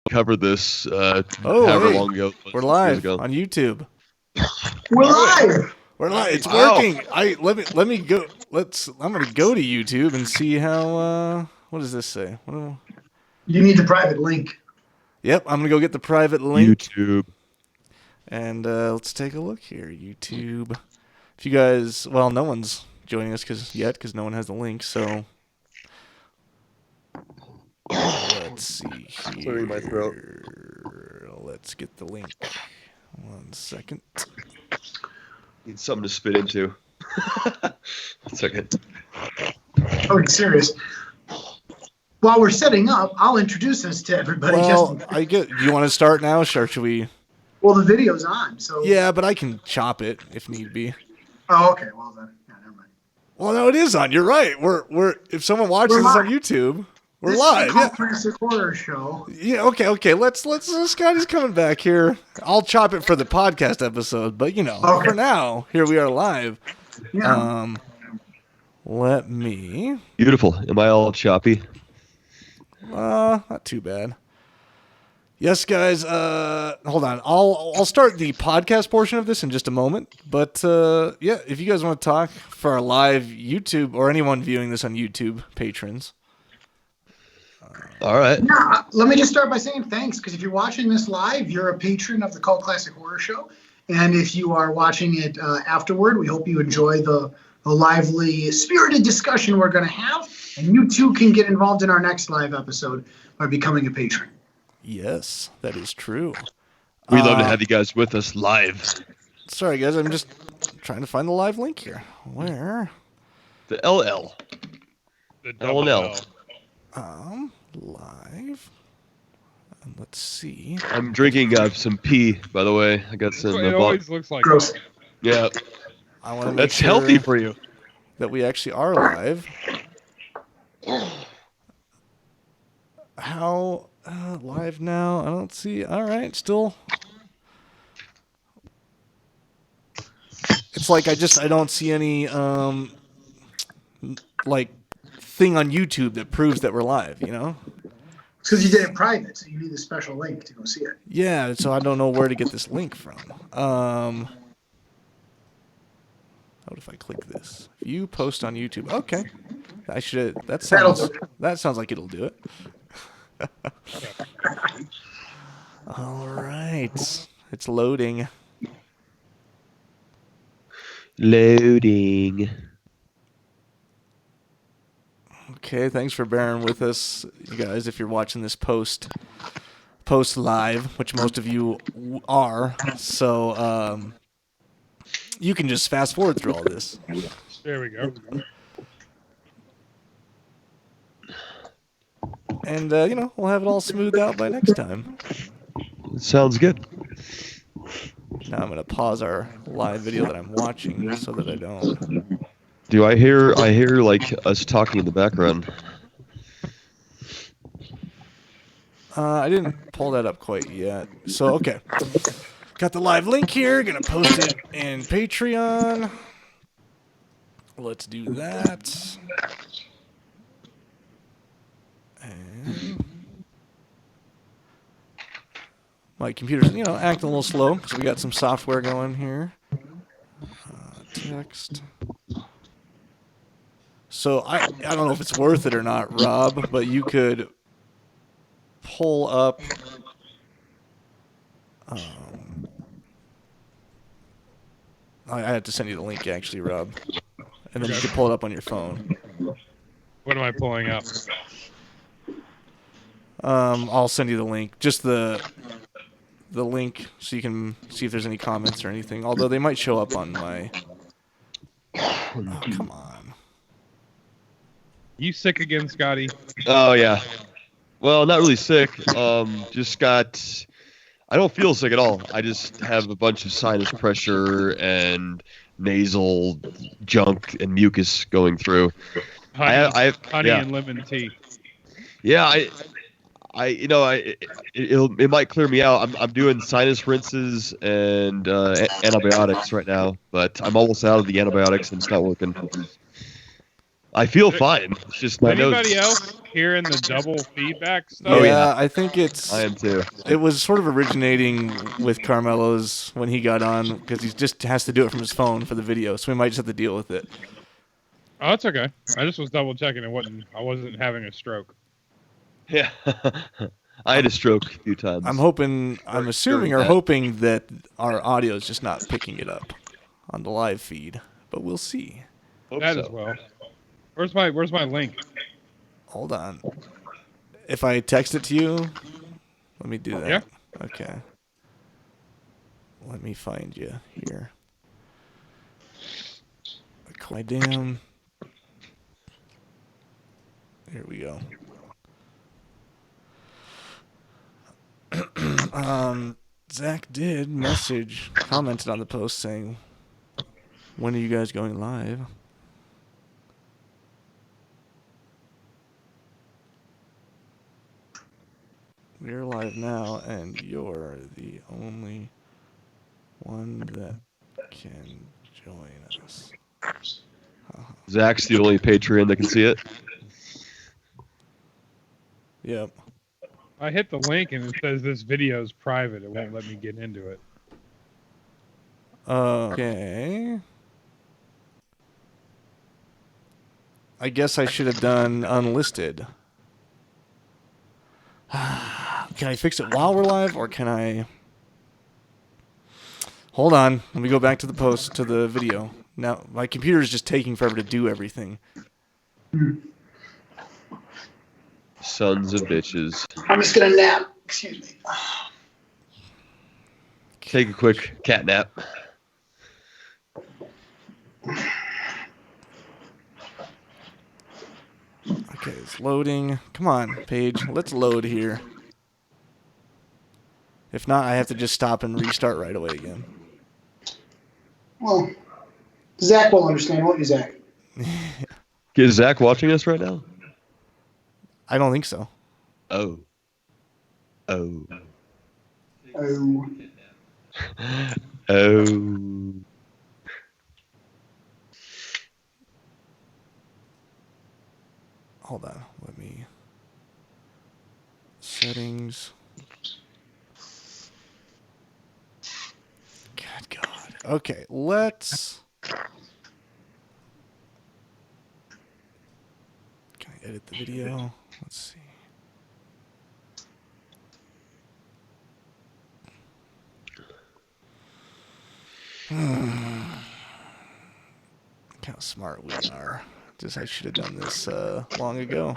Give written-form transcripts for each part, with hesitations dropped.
covered this Hey, long ago. we're Years live ago. on YouTube. We're live. We're live. It's Wow. working. Let me go. I'm gonna go to YouTube and see how. What does this say? You need the private link. Yep, I'm gonna go get the private link. YouTube. And let's take a look here. YouTube. If you guys, well, no one's joining us because no one has the link. So let's see here. Clearing my throat. Let's get the link. 1 second. Need something to spit into. 1 second. Oh, serious. While we're setting up, I'll introduce us to everybody. Well, I get. Do you want to start now, or should we? Well, the video's on, so. Yeah, but I can chop it if need be. Oh, okay. Well then, yeah, never mind. Well, no, it is on. You're right. We're if someone watches this on YouTube, we're live. This Yeah. is a classic horror show. Yeah. Okay. Let's. Scotty's coming back here. I'll chop it for the podcast episode, but Okay. for now, here we are live. Yeah. Let me. Beautiful. Am I all choppy? Not too bad. Yes, guys. Hold on. I'll start the podcast portion of this in just a moment. But yeah, if you guys want to talk for our live YouTube or anyone viewing this on YouTube, patrons. All right. Yeah, let me just start by saying thanks, because if you're watching this live, you're a patron of the Cult Classic Horror Show. And if you are watching it afterward, we hope you enjoy the lively, spirited discussion we're going to have. And you too can get involved in our next live episode by becoming a patron. Yes, that is true. We'd love to have you guys with us live. Sorry, guys. I'm just trying to find the live link here. Where? The LL. The L and L. Live. And let's see. I'm drinking some pee, by the way. I got some. It always looks like Gross. that. Yeah, I want to make that's sure healthy for you. that we actually are live. How live now? I don't see. All right, still. It's like I don't see any like thing on YouTube that proves that we're live. It's because you did it private, so you need a special link to go see it. Yeah, so I don't know where to get this link from. What if I click this? View post on YouTube. Okay, I should. That sounds like it'll do it. All right, it's loading. Loading. Okay, thanks for bearing with us, you guys. If you're watching this post live, which most of you are, so you can just fast forward through all this. There we go. And we'll have it all smoothed out by next time. Sounds good. Now I'm gonna pause our live video that I'm watching so that I don't. Do I hear like us talking in the background? I didn't pull that up quite yet. So okay, got the live link here. Gonna post it in Patreon. Let's do that. And my computer's acting a little slow because we got some software going here. Text. So I don't know if it's worth it or not, Rob, but you could pull up I had to send you the link actually, Rob. And then you could pull it up on your phone. What am I pulling up? I'll send you the link. Just the link so you can see if there's any comments or anything. Although they might show up on my... Oh, come on. You sick again, Scotty? Oh yeah. Well, not really sick. Just got. I don't feel sick at all. I just have a bunch of sinus pressure and nasal junk and mucus going through. Honey yeah. and lemon tea. Yeah, it might clear me out. I'm doing sinus rinses and antibiotics right now, but I'm almost out of the antibiotics and it's not working. I feel fine. It's just my nose. Anybody else hearing the double feedback stuff? Oh, yeah. I think I am too. it was sort of originating with Carmelo's when he got on because he just has to do it from his phone for the video, so we might just have to deal with it. Oh, that's okay. I just was double checking I wasn't having a stroke. Yeah. I had a stroke a few times. I'm assuming or hoping that our audio is just not picking it up on the live feed, but we'll see. Hope That so. as well. Where's my link? Hold on. If I text it to you, let me do that. Yeah. Okay. Let me find you here. My damn. Here we go. Zach did commented on the post saying, "When are you guys going live?" We're live now, and you're the only one that can join us. Zach's the only Patreon that can see it. Yep. I hit the link and it says this video is private. It won't let me get into it. Okay. I guess I should have done unlisted. Can I fix it while we're live, or can I... Hold on. Let me go back to the video. Now, my computer is just taking forever to do everything. Sons of bitches. I'm just gonna nap. Excuse me. Take a quick cat nap. Okay, it's loading. Come on, Paige. Let's load here. If not, I have to just stop and restart right away again. Well, Zach will understand, won't you, Zach? Is Zach watching us right now? I don't think so. Oh. Oh. Oh. Hold on. Let me... Settings. Good God. Okay, let's... Can I edit the video? Let's see. Look how smart we are. I should have done this long ago.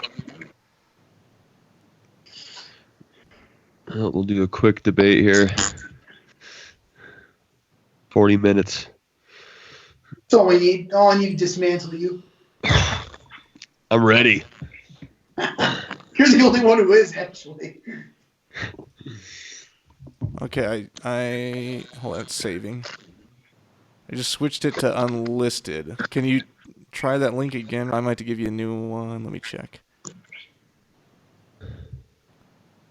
Well, we'll do a quick debate here. 40 minutes. That's all we need. All I need to dismantle you. I'm ready. You're the only one who is, actually. Okay, I hold on, it's saving. I just switched it to unlisted. Can you try that link again? I might have to give you a new one. Let me check.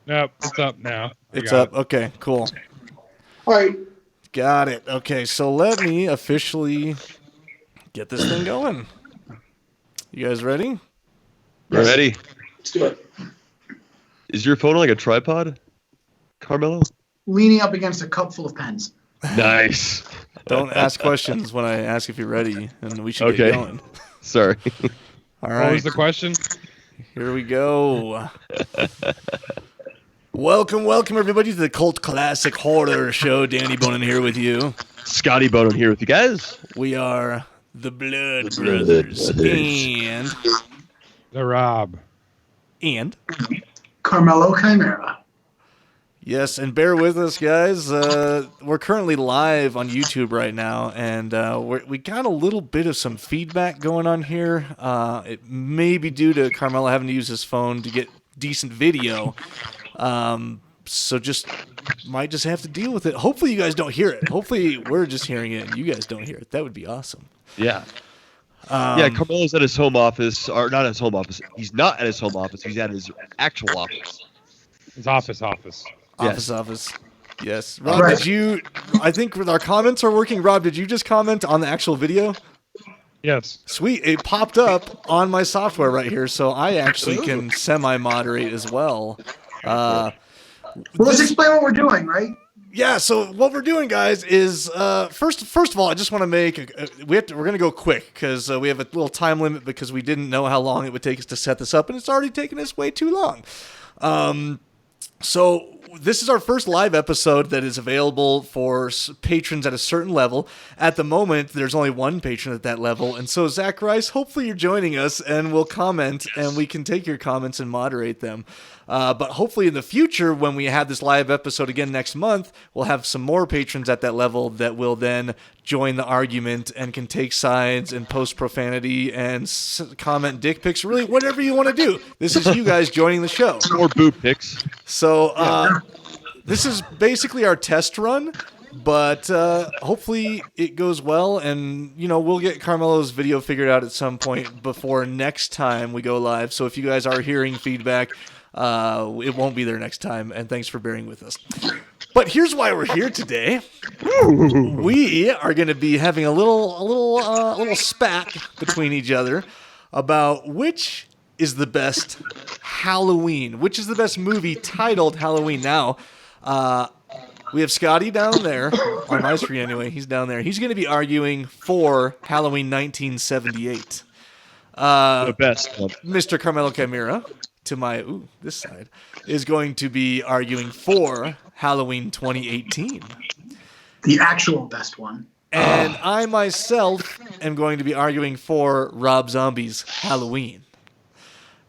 Nope, it's up now. It's up. Okay, cool. All right. Got it. Okay, so let me officially get this thing going. You guys ready? We're ready. Let's do it. Is your phone on like a tripod, Carmelo? Leaning up against a cup full of pens. Nice. Don't ask questions when I ask if you're ready, and we should get going. Sorry. All What right. was the question? Here we go. Welcome, everybody, to the Cult Classic Horror Show. Danny Bonin here with you. Scotty Bonin here with you guys. We are the Blood Brothers. And The Rob. Carmelo Chimera. Yes, and bear with us, guys. We're currently live on YouTube right now, and we got a little bit of some feedback going on here. It may be due to Carmelo having to use his phone to get decent video. So might just have to deal with it. Hopefully you guys don't hear it. Hopefully we're just hearing it and you guys don't hear it. That would be awesome. Yeah. Carmelo's at his home office, or not his home office. He's not at his home office. He's at his actual office. His office. Office. Yes. Rob, I think our comments are working. Rob, did you just comment on the actual video? Yes. Sweet. It popped up on my software right here, so I actually can semi-moderate as well. Well, let's explain what we're doing, right? Yeah, so what we're doing, guys, is first of all, I just want to make we're going to go quick because we have a little time limit because we didn't know how long it would take us to set this up, and it's already taken us way too long. So this is our first live episode that is available for patrons at a certain level. At the moment, there's only one patron at that level, and so Zach Rice, hopefully you're joining us, and we'll comment, and we can take your comments and moderate them. But hopefully in the future, when we have this live episode again next month, we'll have some more patrons at that level that will then join the argument and can take sides and post profanity and comment dick pics, really whatever you want to do. This is you guys joining the show. Or boob pics. So this is basically our test run, but hopefully it goes well, and we'll get Carmelo's video figured out at some point before next time we go live. So if you guys are hearing feedback, it won't be there next time, and thanks for bearing with us. But here's why we're here today. We are going to be having a little spat between each other about which is the best Halloween, which is the best movie titled Halloween. Now, we have Scotty down there, on my screen anyway. He's down there. He's going to be arguing for Halloween 1978. The best one. Mr. Carmelo Chimera, to my this side, is going to be arguing for Halloween 2018. The actual best one. And I myself am going to be arguing for Rob Zombie's Halloween.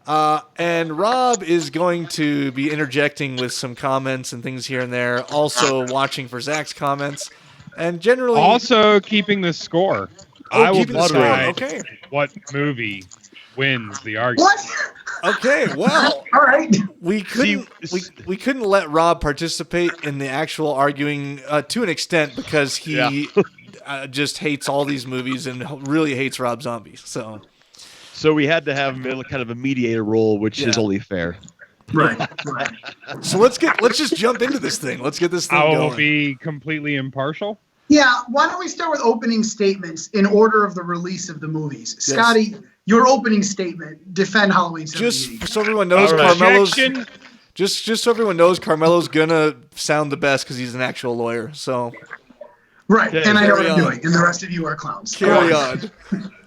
And Rob is going to be interjecting with some comments and things here and there, also watching for Zach's comments, and generally... Also keeping the score. Oh, I will keeping the score, decide okay. what movie wins the argument. What? Okay, well... All right. We couldn't let Rob participate in the actual arguing to an extent because he just hates all these movies and really hates Rob Zombie. So we had to have him in kind of a mediator role, which is only fair. Right. So let's just jump into this thing. Let's get this thing I going. will be completely impartial. Yeah, why don't we start with opening statements in order of the release of the movies? Yes. Scotty, your opening statement, defend Halloween 78. Just so everyone knows, Carmelo's just so everyone knows, Carmelo's gonna sound the best because he's an actual lawyer. So right, yeah, and I know what carry I'm on. doing, and the rest of you are clowns. Carry on.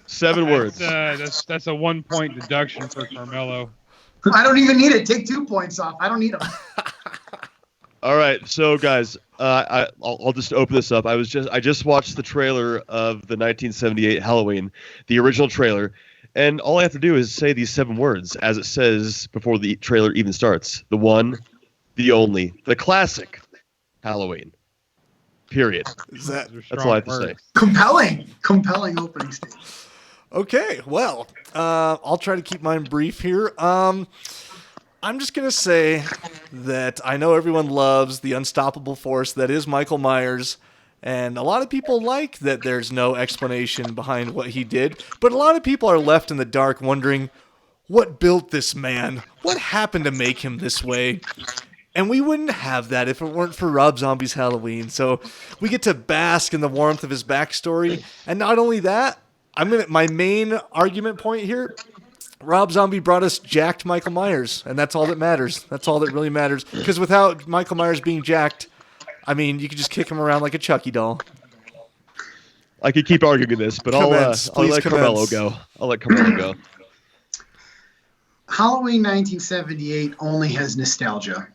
7 words. That's a 1 point deduction for Carmelo. I don't even need it. Take 2 points off. I don't need them. All right, so guys, I'll just open this up. I just watched the trailer of the 1978 Halloween, the original trailer, and all I have to do is say these 7 words as it says before the trailer even starts. The one, the only, the classic Halloween. Period. That's all I have to say. Compelling opening statement. Okay, well, I'll try to keep mine brief here. I'm just going to say that I know everyone loves the unstoppable force that is Michael Myers, and a lot of people like that there's no explanation behind what he did, but a lot of people are left in the dark wondering, what built this man? What happened to make him this way? And we wouldn't have that if it weren't for Rob Zombie's Halloween. So we get to bask in the warmth of his backstory, and not only that, my main argument point here, Rob Zombie brought us jacked Michael Myers, and that's all that matters. That's all that really matters. Because without Michael Myers being jacked, I mean, you could just kick him around like a Chucky doll. I could keep arguing this, but I'll let Carmelo go. Halloween 1978 only has nostalgia.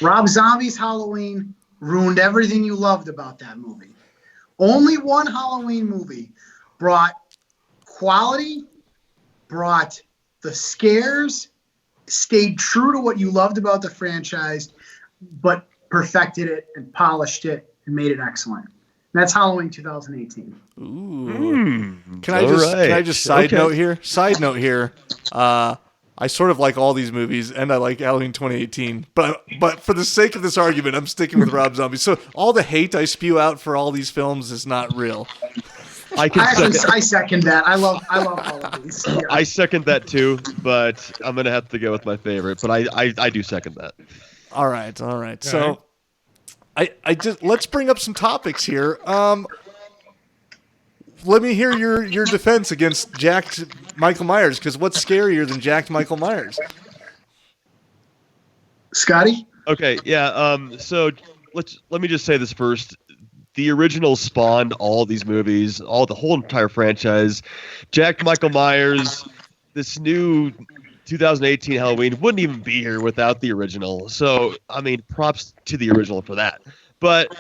Rob Zombie's Halloween ruined everything you loved about that movie. Only one Halloween movie brought quality, brought the scares, stayed true to what you loved about the franchise, but perfected it and polished it and made it excellent. And that's Halloween 2018. Ooh. Can I just side note here? I sort of like all these movies, and I like Halloween 2018. But for the sake of this argument, I'm sticking with Rob Zombie. So all the hate I spew out for all these films is not real. I second that. I love all of these. Yeah. I second that too, but I'm gonna have to go with my favorite. But I do second that. All right. So let's bring up some topics here. let me hear your defense against jacked Michael Myers, because what's scarier than jacked Michael Myers? Scotty? Okay, yeah. So let me just say this first. The original spawned all these movies, the whole entire franchise. Jack Michael Myers, this new 2018 Halloween wouldn't even be here without the original. So, I mean, props to the original for that. But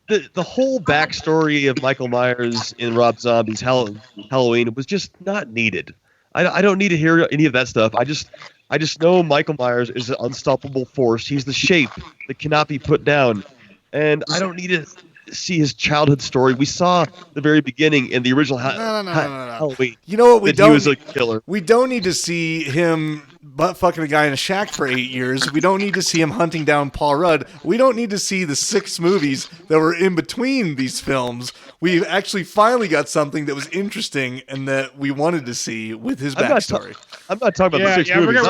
the whole backstory of Michael Myers in Rob Zombie's Halloween was just not needed. I don't need to hear any of that stuff. I just know Michael Myers is an unstoppable force. He's the shape that cannot be put down. And I don't need to see his childhood story. We saw the very beginning in the original Halloween. You know what we don't? He was a killer. We don't need to see him butt fucking a guy in a shack for 8 years. We don't need to see him hunting down Paul Rudd. We don't need to see the 6 movies that were in between these films. We've actually finally got something that was interesting and that we wanted to see with his backstory. I'm not talking about the 6 movies.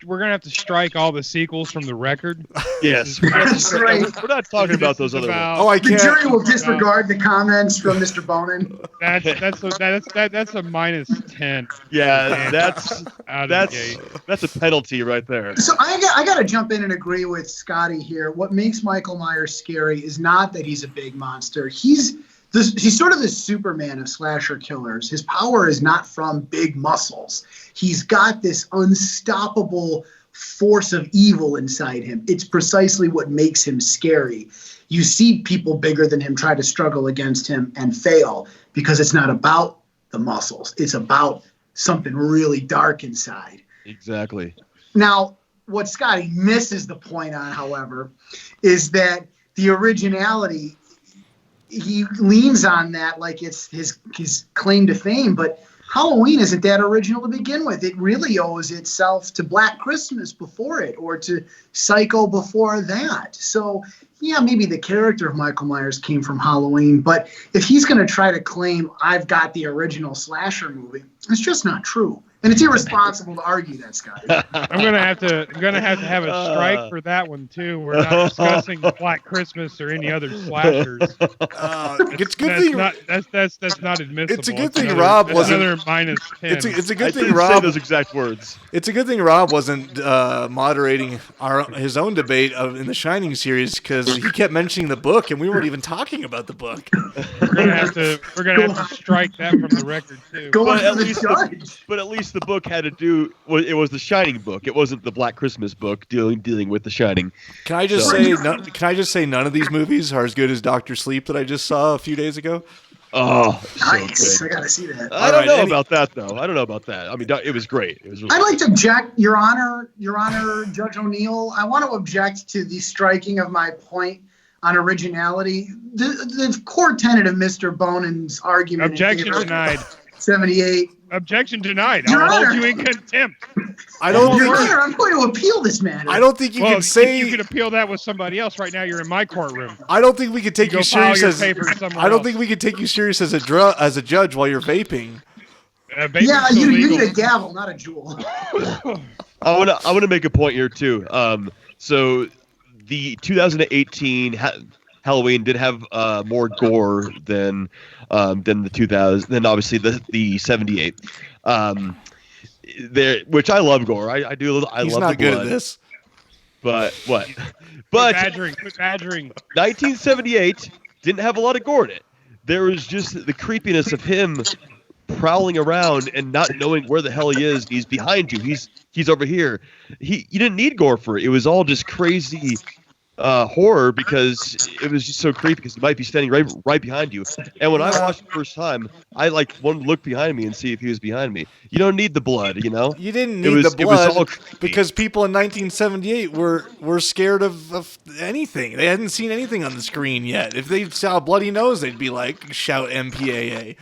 We're gonna have to strike all the sequels from the record. Yes, That's right. We're not talking about those other ones. Oh, I The can't. jury will disregard the comments from Mr. Bonin. That's a minus 10. Yeah, Out of the gate. that's a penalty right there. So I got to jump in and agree with Scotty here. What makes Michael Myers scary is not that he's a big monster. He's sort of the Superman of slasher killers. His power is not from big muscles. He's got this unstoppable force of evil inside him. It's precisely what makes him scary. You see people bigger than him try to struggle against him and fail because it's not about the muscles. It's about something really dark inside. Exactly. Now, what Scotty misses the point on, however, is that the originality, he leans on that like it's his claim to fame, but Halloween isn't that original to begin with. It really owes itself to Black Christmas before it, or to Psycho before that. So, yeah, maybe the character of Michael Myers came from Halloween, but if he's going to try to claim I've got the original slasher movie, it's just not true. And it's irresponsible to argue that, Scott. I'm gonna have to have a strike for that one too. We're not discussing Black Christmas or any other slashers. It's good That's thing. that's not admissible. It's a good thing another, Rob that's wasn't- another minus 10. It's a good I thing didn't say Rob. those exact words. It's a good thing Rob wasn't moderating his own debate in the Shining series, because he kept mentioning the book and we weren't even talking about the book. We're gonna have to strike that from the record too. Go on But to the judge. But at least the book had to do. It was the Shining book. It wasn't the Black Christmas book dealing with the Shining. Can I just say none of these movies are as good as Doctor Sleep that I just saw a few days ago? Oh, Nice. so I good. got to see that. I don't All know right, about that though. I don't know about that. I mean, it was great. It was. Really I'd like to object, Your Honor, Judge O'Neill. I want to object to the striking of my point on originality. The core tenet of Mr. Bonin's argument. Objection denied. 78. Objection denied. Your I'll hold Honor. you in contempt. I don't Your think Honor, I'm going to appeal this matter. I don't think you Well, can say. you could appeal that with somebody else. Right now, you're in my courtroom. I don't think we could take Go you file serious your as. papers somewhere I don't else. think we could take you serious as a judge while you're vaping. Vaping's Yeah, still you legal. need a gavel, not a jewel. I want to make a point here too. So the 2018 Halloween did have more gore than the 2000, than obviously the 78. Which I love gore. I do. I He's love not the good blood. at this. But what? Quit But badgering. Quit badgering. 1978 didn't have a lot of gore in it. There was just the creepiness of him prowling around and not knowing where the hell he is. He's behind you. He's over here. You didn't need gore for it. It was all just crazy horror because it was just so creepy because he might be standing right behind you. And when I watched it the first time, I wanted to look behind me and see if he was behind me. You don't need the blood, you know? You didn't It need was- the it was all blood creepy. because people in 1978 were scared of anything. They hadn't seen anything on the screen yet. If they saw a bloody nose, they'd be like, shout MPAA.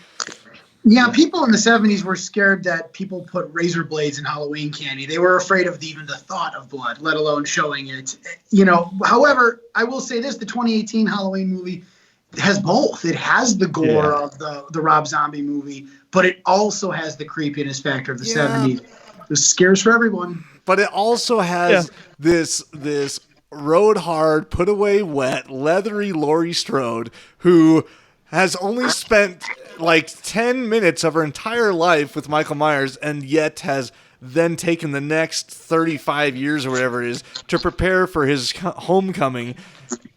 Yeah, people in the 70s were scared that people put razor blades in Halloween candy. They were afraid of even the thought of blood, let alone showing it. However, I will say this, the 2018 Halloween movie has both. It has the gore of the Rob Zombie movie, but it also has the creepiness factor of the 70s. It scares for everyone. But it also has this road hard, put away wet, leathery Laurie Strode who has only spent like 10 minutes of her entire life with Michael Myers and yet has then taken the next 35 years or whatever it is to prepare for his homecoming.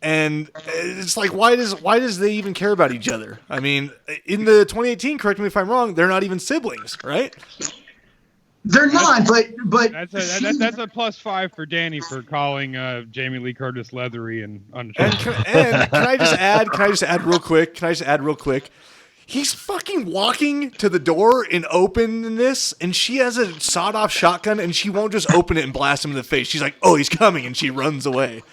And it's like, why does they even care about each other? I mean, in the 2018, correct me if I'm wrong, they're not even siblings, right? They're not, but That's a +5 for Danny for calling Jamie Lee Curtis leathery and unsure. And can I just add real quick? He's fucking walking to the door and opening this, and she has a sawed-off shotgun, and she won't just open it and blast him in the face. She's like, "Oh, he's coming," and she runs away.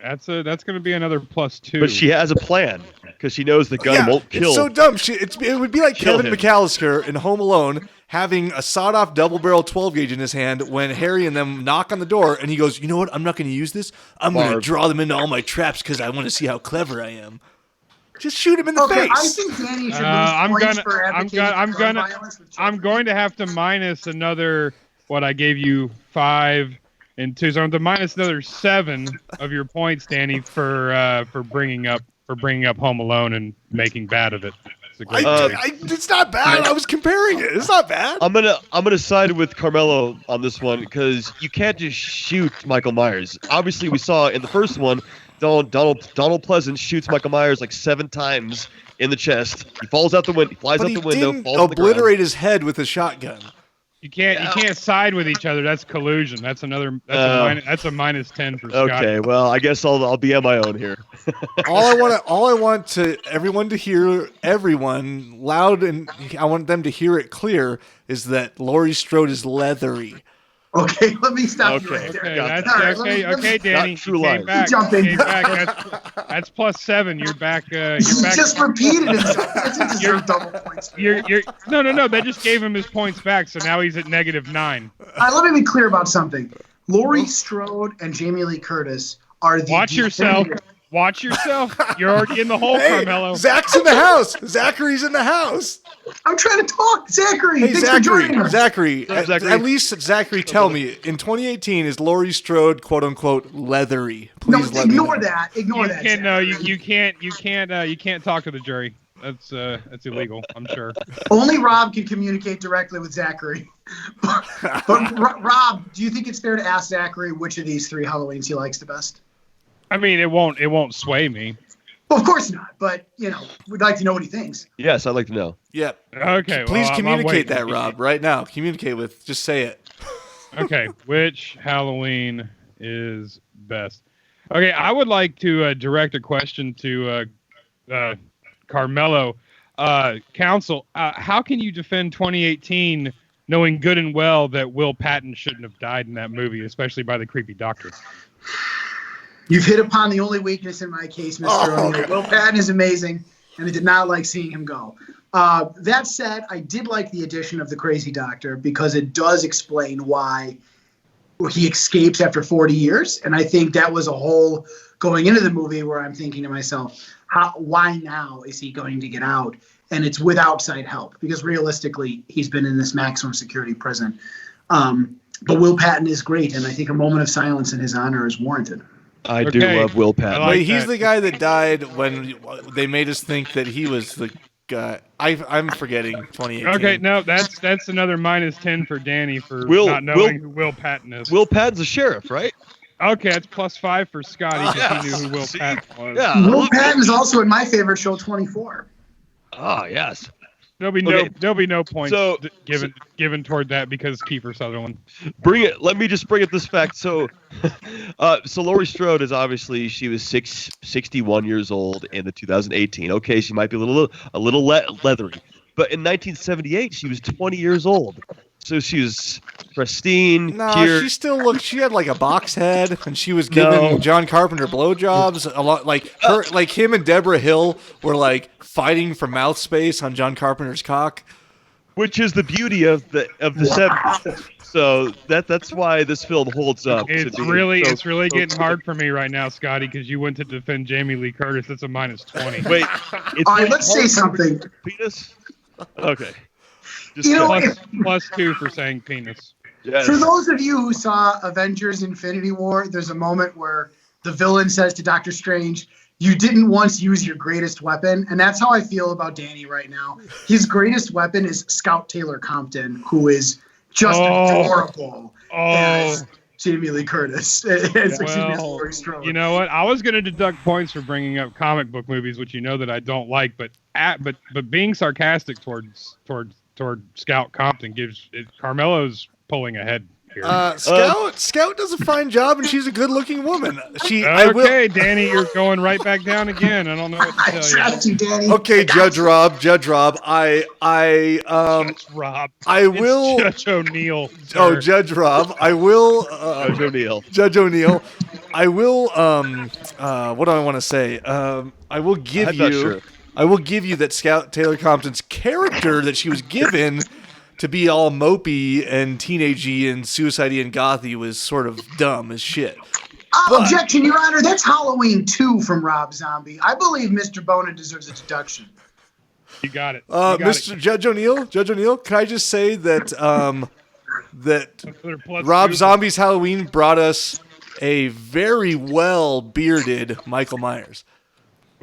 That's going to be another +2. But she has a plan because she knows the gun won't kill. It's so dumb. It would be like Kill Kevin him. McAllister in Home Alone having a sawed-off double-barrel 12-gauge in his hand when Harry and them knock on the door, and he goes, "You know what? I'm not going to use this. I'm going to draw them into all my traps because I want to see how clever I am." Just shoot him in the face. I think Danny should lose points for advocating gun violence with I'm going to have to minus another, what I gave you 5 and 2. So I'm going to minus another 7 of your points, Danny, for bringing up Home Alone and making bad of it. It's a great movie. It's not bad. I was comparing it. It's not bad. I'm gonna side with Carmelo on this one because you can't just shoot Michael Myers. Obviously, we saw in the first one, Donald Pleasance shoots Michael Myers like 7 times in the chest. He falls out the window. He flies out the window. Didn't falls on the ground. obliterate his head with a shotgun. You can't side with each other. That's collusion. That's a -10 for Scott. Okay, well, I guess I'll be on my own here. all I want to everyone to hear, everyone loud, and I want them to hear it clear, is that Laurie Strode is leathery. Okay, let me stop you right Okay, there. that's All right, okay, Danny. Not true You came lies. back. Jump You in. came back. That's +7. You're back. You're He back. just repeated himself. He doesn't deserve double points. No. They just gave him his points back, so now he's at -9. Let me be clear about something. Laurie Strode and Jamie Lee Curtis are the Watch yourself. definitive- Watch yourself. You're already in the hole, Hey, Carmelo. Zach's in the house. Zachary's in the house. I'm trying to talk, Zachary. Hey, Thanks for joining us. Zachary. Zachary. At least Zachary, tell me, in 2018, is Laurie Strode "quote unquote" leathery? No, Please let me ignore know. that. Ignore that. No, Zachary. you can't talk to the jury. That's illegal. I'm sure. Only Rob can communicate directly with Zachary. but Rob, do you think it's fair to ask Zachary which of these 3 Halloweens he likes the best? I mean, it won't sway me. Well, of course not. But we'd like to know what he thinks. Yes, I'd like to know. Yeah. Okay. Please well, I'm communicate waiting. that, Rob, right now. Communicate with. Just say it. Okay, which Halloween is best? Okay, I would like to direct a question to Carmelo. Counsel, how can you defend 2018 knowing good and well that Will Patton shouldn't have died in that movie, especially by the creepy doctor? You've hit upon the only weakness in my case, Mr. O'Neill. Will Patton is amazing, and I did not like seeing him go. That said, I did like the addition of the crazy doctor because it does explain why he escapes after 40 years. And I think that was a whole going into the movie where I'm thinking to myself, why now is he going to get out? And it's with outside help because realistically, he's been in this maximum security prison. But Will Patton is great, and I think a moment of silence in his honor is warranted. I do Okay. love Will Patton. I like Wait, he's that. the guy that died when they made us think that he was the guy. I'm forgetting 2018. Okay, no, that's another -10 for Danny for Will- not knowing who Will Patton is. Will Patton's a sheriff, right? Okay, that's +5 for Scotty because he knew who Will See? Patton was. Yeah. I Will love Patton is also in my favorite show, 24. Oh, yes. There'll be no points So- given toward that because Kiefer Sutherland. Bring it. Let me just bring up this fact. So, Laurie Strode is obviously she was 61 years old in the 2018. Okay, she might be a little leathery, but in 1978 she was 20 years old. So she was pristine. No, pure. she still looked. She had like a box head, and she was giving John Carpenter blowjobs a lot. Like her, like him and Deborah Hill were like fighting for mouth space on John Carpenter's cock. Which is the beauty of the 70s. So that's why this film holds up. It's to be really so getting hard for me right now, Scotty, because you went to defend Jamie Lee Curtis. That's a -20. Wait, it's All right, really let's say hard for something. penis. Okay. Just You know, kidding. +2 for saying penis. Yes. For those of you who saw Avengers Infinity War, there's a moment where the villain says to Doctor Strange, you didn't once use your greatest weapon, and that's how I feel about Danny right now. His greatest weapon is Scout Taylor Compton, who is just adorable as Jamie Lee Curtis. Laurie Strode. You know what? I was going to deduct points for bringing up comic book movies, which you know that I don't like, but being sarcastic toward Scout Compton gives it, Carmelo's pulling ahead. Scout does a fine job, and she's a good-looking woman. Danny, you're going right back down again. I don't know what to tell I trapped you, Danny. Okay, Judge Rob. Judge Rob. I will. Judge O'Neill. Sir. Oh, Judge Rob. I will. Judge O'Neill. Judge O'Neill. I will. What do I want to say? I will give you. Sure. I will give you that Scout Taylor Compton's character that she was given to be all mopey and teenagey and suicide-y and gothy was sort of dumb as shit. Objection, Your Honor. That's Halloween 2 from Rob Zombie. I believe Mr. Bona deserves a deduction. You got it. Judge O'Neill, can I just say that Rob Zombie's Halloween brought us a very well-bearded Michael Myers.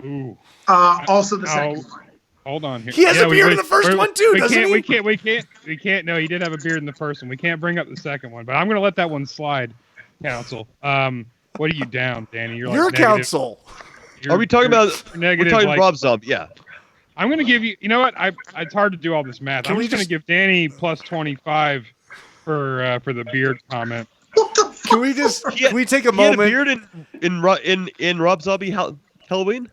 Ooh. Also the second one. Hold on here. He has a beard in the first one too, doesn't he? We can't. No, he did have a beard in the first one. We can't bring up the second one, but I'm going to let that one slide, counsel. What are you down, Danny? You're counsel. Are we talking about negative? We're talking Rob Zombie, yeah. I'm going to give you. You know what? It's hard to do all this math. I'm just going to give Danny plus 25 for the beard comment. Can we take a moment? He had a beard in Rob Zombie Halloween.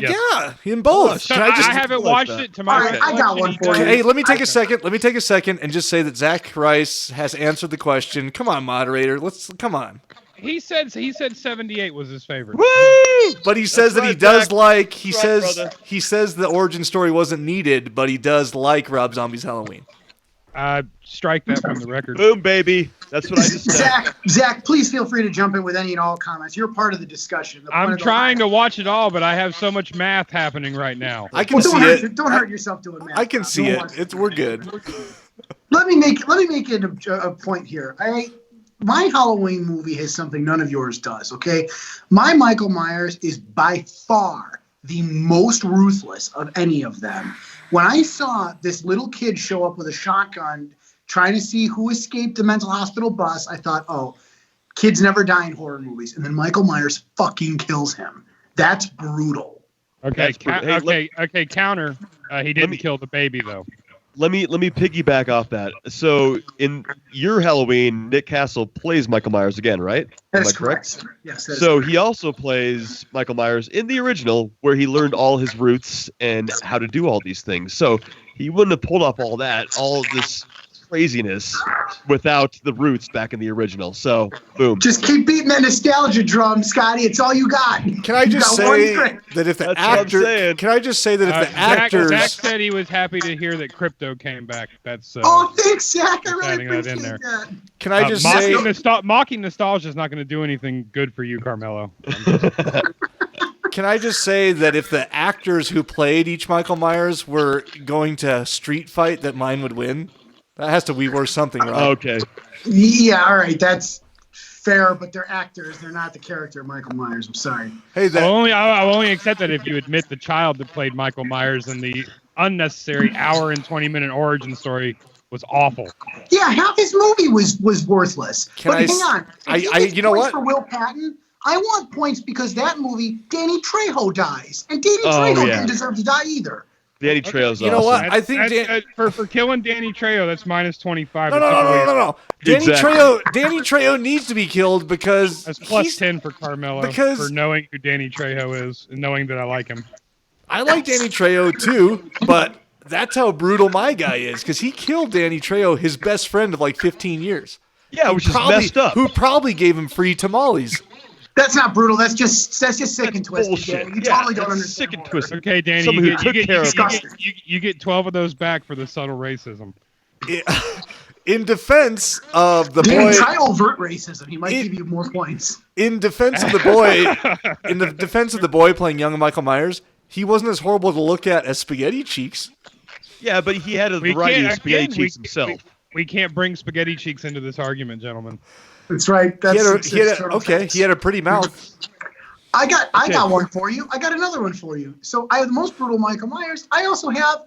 Yeah, in both. So I haven't watched it to my I got one for you. Hey, let me take a second. Let me take a second and just say that Zach Rice has answered the question. Come on, moderator. Come on. He said 78 was his favorite. Woo! But he says that he does like. He brother. says the origin story wasn't needed, but he does like Rob Zombie's Halloween. Strike that from the record. Boom, baby. That's what I just said. Zach, please feel free to jump in with any and all comments. You're part of the discussion. I'm trying to watch it all, but I have so much math happening right now. I can see it. Don't hurt yourself doing math. I can see it. We're good. Let me make it a point here. My Halloween movie has something none of yours does. Okay, my Michael Myers is by far the most ruthless of any of them. When I saw this little kid show up with a shotgun trying to see who escaped the mental hospital bus, I thought, oh, kids never die in horror movies. And then Michael Myers fucking kills him. That's brutal. Okay, counter. He didn't kill the baby, though. Let me piggyback off that. So in your Halloween, Nick Castle plays Michael Myers again, right? That's correct. Yes. So he also plays Michael Myers in the original, where he learned all his roots and how to do all these things. So he wouldn't have pulled off all this craziness without the roots back in the original. So boom. Just keep beating that nostalgia drum, Scotty. It's all you got. Can I just say that if the actor? Can I just say that if the actors? Zach said he was happy to hear that Crypto came back. That's oh, thanks, Zach. I really appreciate that. Can I just say mocking nostalgia is not going to do anything good for you, Carmelo. Can I just say that if the actors who played each Michael Myers were going to street fight, that mine would win? That has to be worth something, right? Okay. Yeah, all right. That's fair, but they're actors. They're not the character of Michael Myers. I'm sorry. Hey, I'll only accept that if you admit the child that played Michael Myers and the unnecessary hour and 20-minute origin story was awful. Yeah, half his movie was worthless. Hang on. You know what? For Will Patton, I want points because that movie, Danny Trejo dies. And Danny Trejo didn't deserve to die either. Danny Trejo's You know what? I think for killing Danny Trejo, that's minus 25. No. Danny Trejo needs to be killed because that's plus 10 for Carmelo for knowing who Danny Trejo is and knowing that I like him. I like Danny Trejo too, but that's how brutal my guy is because he killed Danny Trejo, his best friend of like 15 years. Yeah, which is messed up. Who probably gave him free tamales. That's not brutal. That's just sick and twisted. Bullshit. You totally don't understand. Sick and twisted. Okay, Danny, you get 12 of those back for the subtle racism. In defense of the Danny, boy, try overt racism. He might give you more points. In defense of the boy playing young Michael Myers, he wasn't as horrible to look at as Spaghetti Cheeks. Yeah, but he had a variety of Spaghetti Cheeks himself. We can't bring Spaghetti Cheeks into this argument, gentlemen. That's right. He had a pretty mouth. I got one for you. I got another one for you. So I have the most brutal Michael Myers. I also have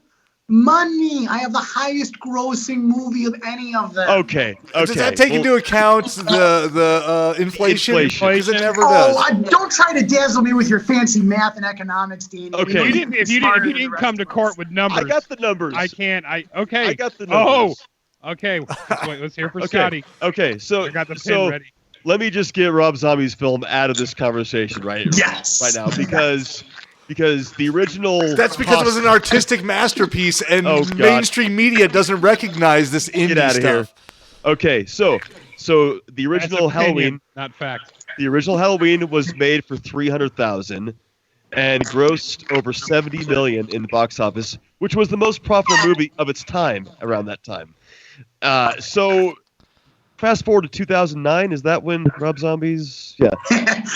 Money. I have the highest grossing movie of any of them. Okay. Does that take into account the inflation? Because it never does. Don't try to dazzle me with your fancy math and economics, Danny. Okay. If you didn't come to court with numbers, I got the numbers. Okay. I got the numbers. Oh. Okay. Let's hear for Scotty. Okay. So I got the pen ready. Let me just get Rob Zombie's film out of this conversation right now because the original. That's because it was an artistic masterpiece, and mainstream media doesn't recognize this indie stuff. Here. Okay, so the original Halloween, not fact. The original Halloween was made for $300,000 and grossed over $70 million in the box office, which was the most profitable movie of its time around that time. So. Fast forward to 2009. Is that when Rob Zombie's? Yeah.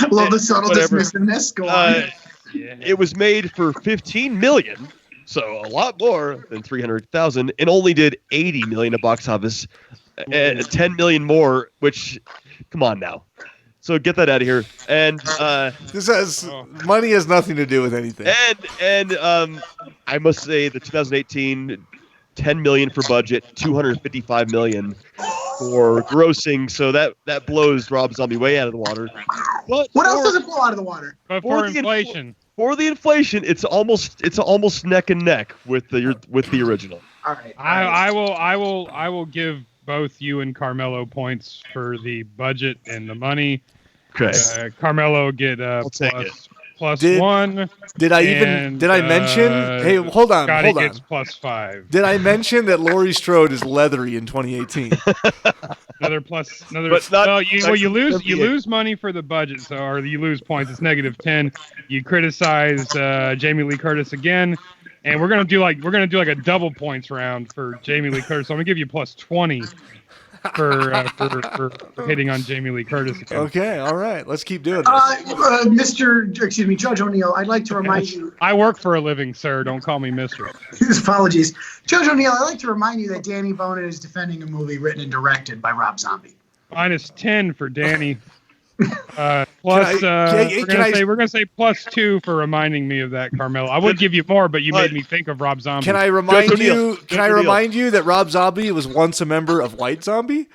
Love the subtle dismissiveness. Go on. It was made for $15 million, so a lot more than $300,000, and only did $80 million at box office, and $10 million more. Which, come on now. So get that out of here. And money has nothing to do with anything. And I must say the 2018. $10 million for budget, $255 million for grossing, so that blows Rob Zombie way out of the water. But what else does it blow out of the water? But for inflation. For the inflation, it's almost neck and neck with the original. All right. I will give both you and Carmelo points for the budget and the money. Okay. Carmelo get plus one. Did I mention? Hey, hold on. Scotty gets +5. Did I mention that Laurie Strode is leathery in 2018? You lose money for the budget, or you lose points. It's -10. You criticize Jamie Lee Curtis again, and we're gonna do like a double points round for Jamie Lee Curtis. So I'm gonna give you +20. For hitting on Jamie Lee Curtis again. Okay, all right. Let's keep doing this. Judge O'Neill, I'd like to remind you. I work for a living, sir. Don't call me Mister. Apologies. Judge O'Neill, I'd like to remind you that Danny Bonin is defending a movie written and directed by Rob Zombie. -10 for Danny. We're gonna say +2 for reminding me of that, Carmelo. I would give you more, but you made me think of Rob Zombie. Can I remind you that Rob Zombie was once a member of White Zombie?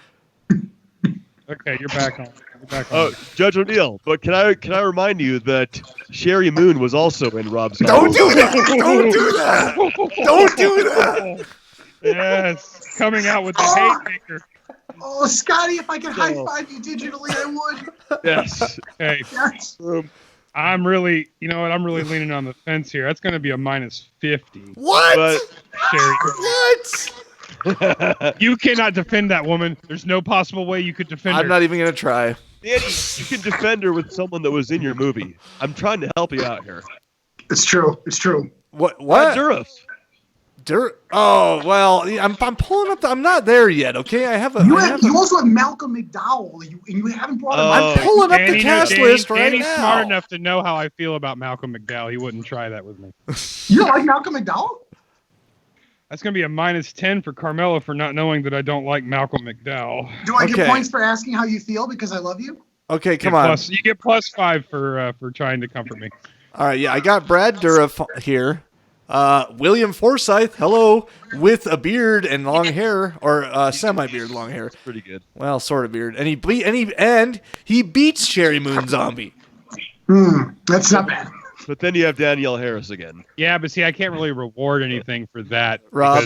Okay, you're back on. Judge O'Neill, but can I remind you that Sherry Moon was also in Rob Zombie? Don't do that! Don't do that! Don't do that! Yes, coming out with the hate maker. Oh, Scotty, if I could high five you digitally, I would. Yes. Okay. Yes. I'm really leaning on the fence here. That's going to be a -50. What? But, Sherry. What? You cannot defend that woman. There's no possible way you could defend her. I'm not even going to try. Danny, you can defend her with someone that was in your movie. I'm trying to help you out here. It's true. It's true. What? Durif. Oh, well, I'm pulling up. I'm not there yet, okay? You also have Malcolm McDowell, and you haven't brought him up. I'm pulling up the cast list right Danny's now. Smart enough to know how I feel about Malcolm McDowell. He wouldn't try that with me. You don't like Malcolm McDowell? That's going to be a -10 for Carmelo for not knowing that I don't like Malcolm McDowell. Do I get points for asking how you feel because I love you? Okay, come on. You get +5 for trying to comfort me. All right, yeah, I got Brad Dourif here. William Forsythe, hello, with a beard and long hair, or semi-beard, long hair. Pretty good. Well, sort of beard, and he beats Sherry Moon Zombie. That's not bad. But then you have Danielle Harris again. Yeah, but see, I can't really reward anything for that. Rob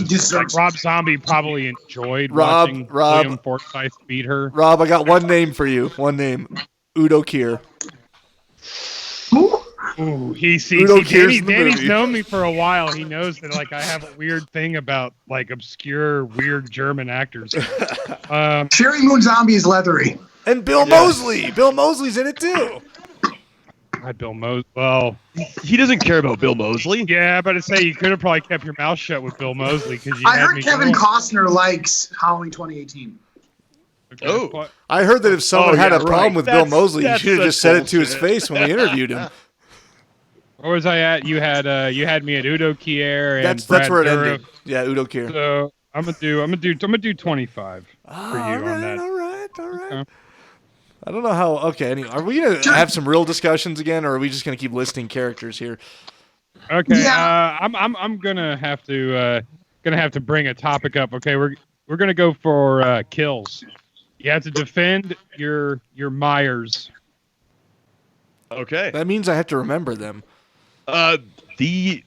Zombie probably enjoyed watching William Forsythe beat her. Rob, I got one name for you. One name, Udo Kier. Ooh, Danny's known me for a while. He knows that I have a weird thing about obscure, weird German actors. Sherry Moon Zombie is leathery. And Bill Moseley. Bill Moseley's in it too. Bill Moseley. Well, he doesn't care about Bill Moseley. Yeah, but to say you could have probably kept your mouth shut with Bill Moseley because I heard Kevin Costner likes Halloween 2018. Okay. Oh, I heard that if someone had a problem with Bill Moseley, you should have just said it to his face when we interviewed him. Where was I at? You had me at Udo Kier and that's where it ended. Yeah, Udo Kier. So I'm gonna do 25 for you on that. All right. I don't know how. Okay, anyway, are we gonna have some real discussions again, or are we just gonna keep listing characters here? Okay, Yeah. I'm gonna have to bring a topic up. Okay, we're gonna go for kills. You have to defend your Myers. Okay. That means I have to remember them. Sorry,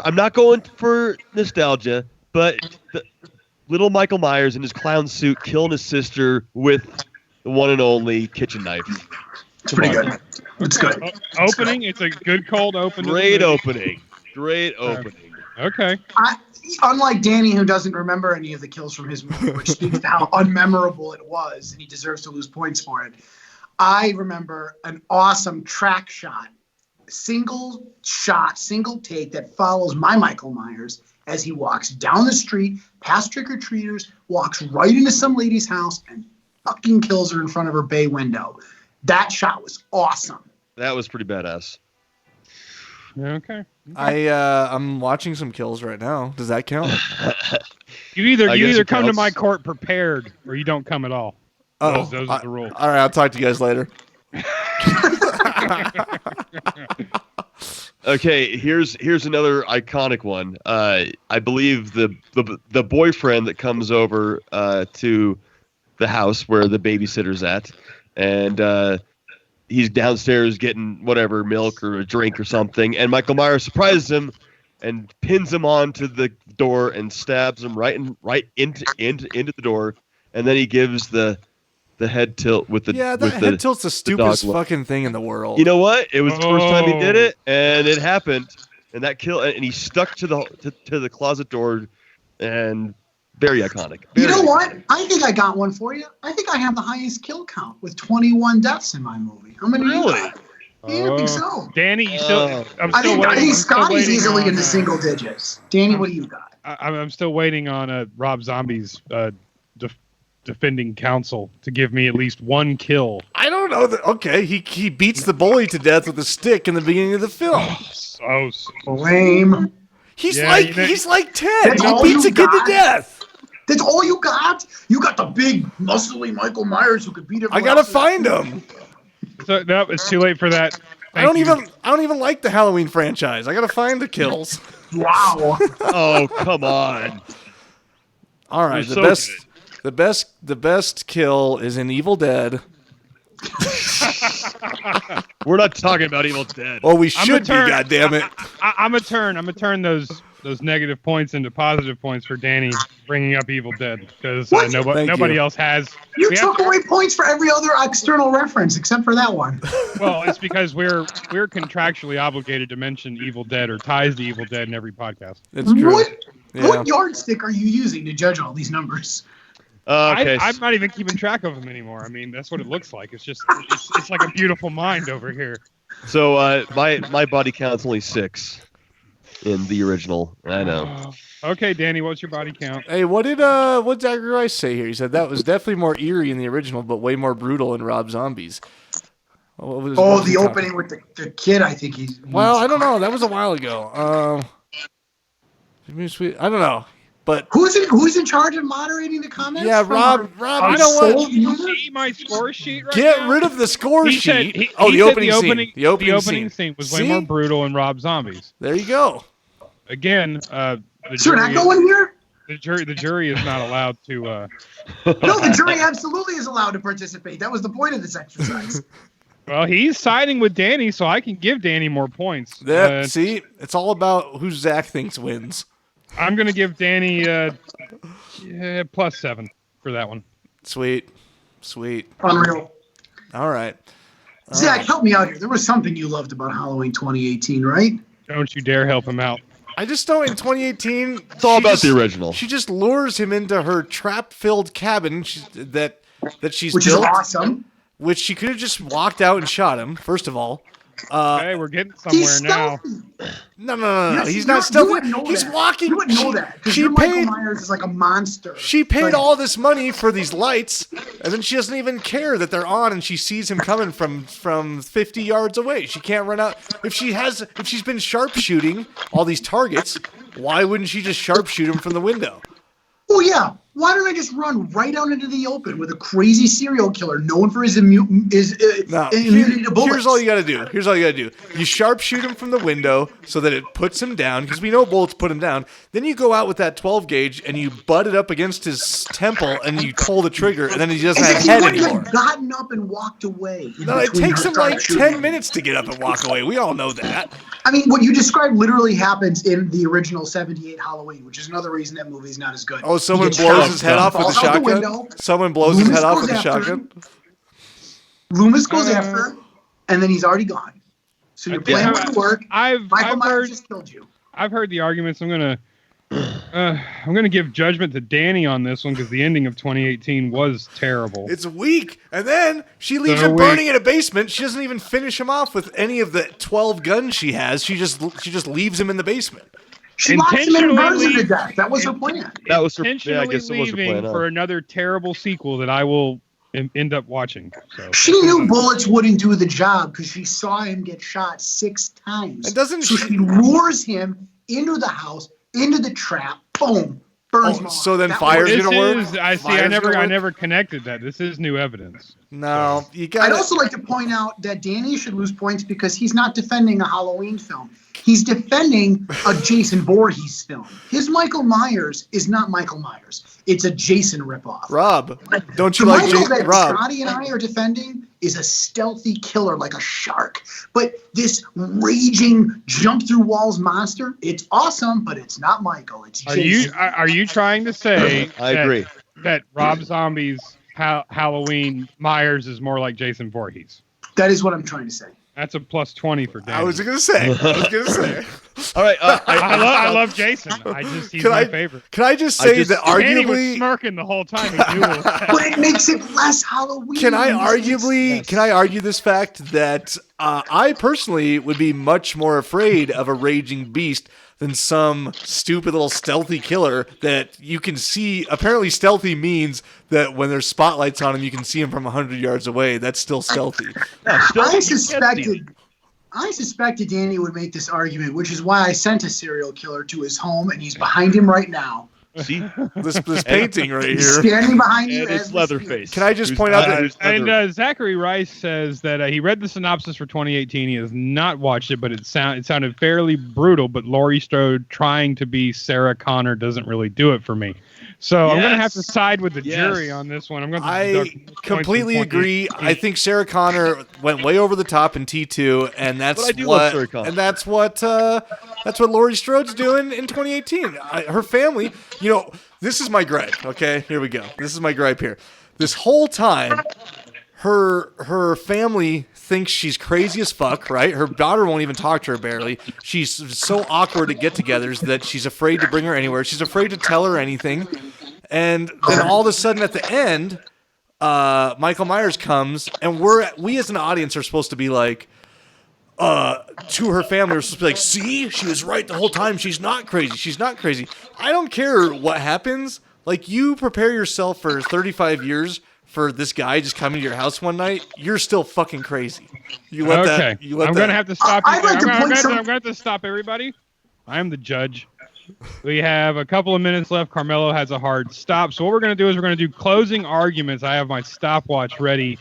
I'm not going for nostalgia, but the little Michael Myers in his clown suit killing his sister with the one and only kitchen knife. It's pretty good. It's good. Opening. It's a good cold open. Great opening. Great opening. Okay. Unlike Danny, who doesn't remember any of the kills from his movie, which speaks to how unmemorable it was, and he deserves to lose points for it. I remember an awesome track shot, single take that follows my Michael Myers as he walks down the street, past trick-or-treaters, walks right into some lady's house, and fucking kills her in front of her bay window. That shot was awesome. That was pretty badass. Okay. I'm watching some kills right now. Does that count? You either come to counts. my court prepared or you don't come at all. Oh, Those are the rules. All right, I'll talk to you guys later. Okay, here's another iconic one. I believe the boyfriend that comes over to the house where the babysitter's at, and he's downstairs getting whatever, milk or a drink or something, and Michael Myers surprises him and pins him onto the door and stabs him right into the door, and then he gives the head tilt with the head tilt's the stupidest fucking thing in the world. You know what? It was the first time he did it, and it happened, and that kill, and he stuck to the closet door, and very iconic. You know what? I think I got one for you. I think I have the highest kill count with 21 deaths in my movie. How many? Really? Yeah, I think so. Danny, you still? I think Scotty's easily in the single digits. Danny, what do you got? I'm still waiting on Rob Zombie's defending counsel to give me at least one kill. I don't know. Okay, he beats the bully to death with a stick in the beginning of the film. So lame. He's like 10. That's He all beats you a kid to got? Death. That's all you got? You got the big, muscly Michael Myers who could beat everyone. I gotta else. find him. So no, it's too late for that. I don't even like the Halloween franchise. I gotta find the kills. Wow. Oh, come on. All right, You're so the best kill is in Evil Dead. We're not talking about Evil Dead. Oh, we should be. turn- Goddammit. I'm gonna turn those negative points into positive points for Danny bringing up Evil Dead because What? nobody you. else has. You We have took to- away points for every other external reference except for that one. Well, it's because we're contractually obligated to mention Evil Dead or ties to Evil Dead in every podcast. It's true. Yeah. What yardstick are you using to judge all these numbers? Okay. I'm not even keeping track of them anymore. I mean, that's what it looks like. It's just it's like a beautiful mind over here. So my body count's only 6 in the original. I know. Okay, Danny, what's your body count? Hey, what did Zachary Rice say here? He said that was definitely more eerie in the original, but way more brutal in Rob Zombie's. What was The he talking- opening with the kid, I think he's... Well, I don't know. That was a while ago. I don't know. But Who's in charge of moderating the comments? yeah, from Rob, our you know what? sold You user? see my score sheet right Get now? rid of the score He said- sheet. he The said opening scene. The opening scene was way See? more brutal in Rob Zombies. There you go. Again, the Is there an jury, echo in here? the jury is not allowed to. No, the jury absolutely is allowed to participate. That was the point of this exercise. Well, he's siding with Danny, so I can give Danny more points. See, it's all about who Zach thinks wins. I'm going to give Danny +7 for that one. Sweet. Unreal. All right. Zach, help me out here. There was something you loved about Halloween 2018, right? Don't you dare help him out. I just know in 2018, It's all about the original. She just lures him into her trap-filled cabin that she's Which built, is awesome. which she could have just walked out and shot him. First of all, Okay, we're getting somewhere He's now. stealthy. no. Yes, He's you not stealthy. wouldn't know He's that. walking. You wouldn't know that because She your Michael paid. Myers is like a monster. She paid But- all this money for these lights, and then she doesn't even care that they're on, and she sees him coming from 50 yards away. She can't run out. If she's been sharpshooting all these targets, why wouldn't she just sharpshoot him from the window? Oh yeah, Why don't I just run right out into the open with a crazy serial killer known for his immunity to bullets? Here's all you got to do. You sharpshoot him from the window so that it puts him down, because we know bullets put him down. Then you go out with that 12 gauge and you butt it up against his temple and you pull the trigger, and then he doesn't have head anymore. He would have gotten up and walked away. No, it takes him like 10 minutes to get up and walk away. We all know that. I mean, what you described literally happens in the original 78 Halloween, which is another reason that movie's not as good. Oh, someone blows his head off with a shotgun? Someone blows his head off with a shotgun? Loomis goes after him, and then he's already gone. So your plan wouldn't work. Michael Myers just killed you. I've heard the arguments. I'm gonna give judgment to Danny on this one because the ending of 2018 was terrible. It's weak, and then she leaves him burning in a basement. She doesn't even finish him off with any of the 12 guns she has. She just leaves him in the basement. She locks him in and burns him to death. That was her plan. That was her. Intentionally I guess it was her plan. for another terrible sequel that I will end up watching. So. She knew bullets wouldn't do the job because she saw him get shot 6 times. And doesn't so she lures him into the house, into the trap, boom, burns him off. So then fire's gonna work? I never connected that. This is new evidence. No, you got. I'd also like to point out that Danny should lose points because he's not defending a Halloween film. He's defending a Jason Voorhees film. His Michael Myers is not Michael Myers. It's a Jason ripoff. Rob, don't you the like Michael Jason? that Rob, Scotty and I are defending is a stealthy killer like a shark. But this raging jump through walls monster, it's awesome, but it's not Michael. It's Jason. Are you trying to say I agree that Rob Zombie's Halloween Myers is more like Jason Voorhees? That is what I'm trying to say. That's a plus 20 for Danny. I was gonna say. All right. I love Jason. He's my favorite. Can I just say that Danny was arguably smirking the whole time he dueled. But it makes it less Halloween. Can I argue this fact that I personally would be much more afraid of a raging beast than some stupid little stealthy killer that you can see. Apparently stealthy means that when there's spotlights on him, you can see him from 100 yards away. That's still stealthy. I suspected Danny would make this argument, which is why I sent a serial killer to his home, and he's behind him right now. See this painting right He's here. standing behind you. And it's Leatherface. Can I just point out that? And Zachary Rice says that he read the synopsis for 2018. He has not watched it, but it sounded fairly brutal. But Laurie Strode trying to be Sarah Connor doesn't really do it for me. So I'm going to have to side with the jury on this one. I completely agree. I think Sarah Connor went way over the top in T2, and that's what Laurie Strode's doing in 2018. Her family, this is my gripe. Okay, here we go. This is my gripe here. This whole time, her family thinks she's crazy as fuck, right? Her daughter won't even talk to her barely. She's so awkward at get-togethers that she's afraid to bring her anywhere. She's afraid to tell her anything. And then all of a sudden at the end, Michael Myers comes, and we as an audience are supposed to be like, to her family, we're supposed to be like, see, she was right the whole time. She's not crazy. She's not crazy. I don't care what happens. Like, you prepare yourself for 35 years for this guy just coming to your house one night, you're still fucking crazy. I'm going to have to stop you. I'm going to have to stop everybody. I am the judge. We have a couple of minutes left. Carmelo has a hard stop. So what we're going to do is we're going to do closing arguments. I have my stopwatch ready.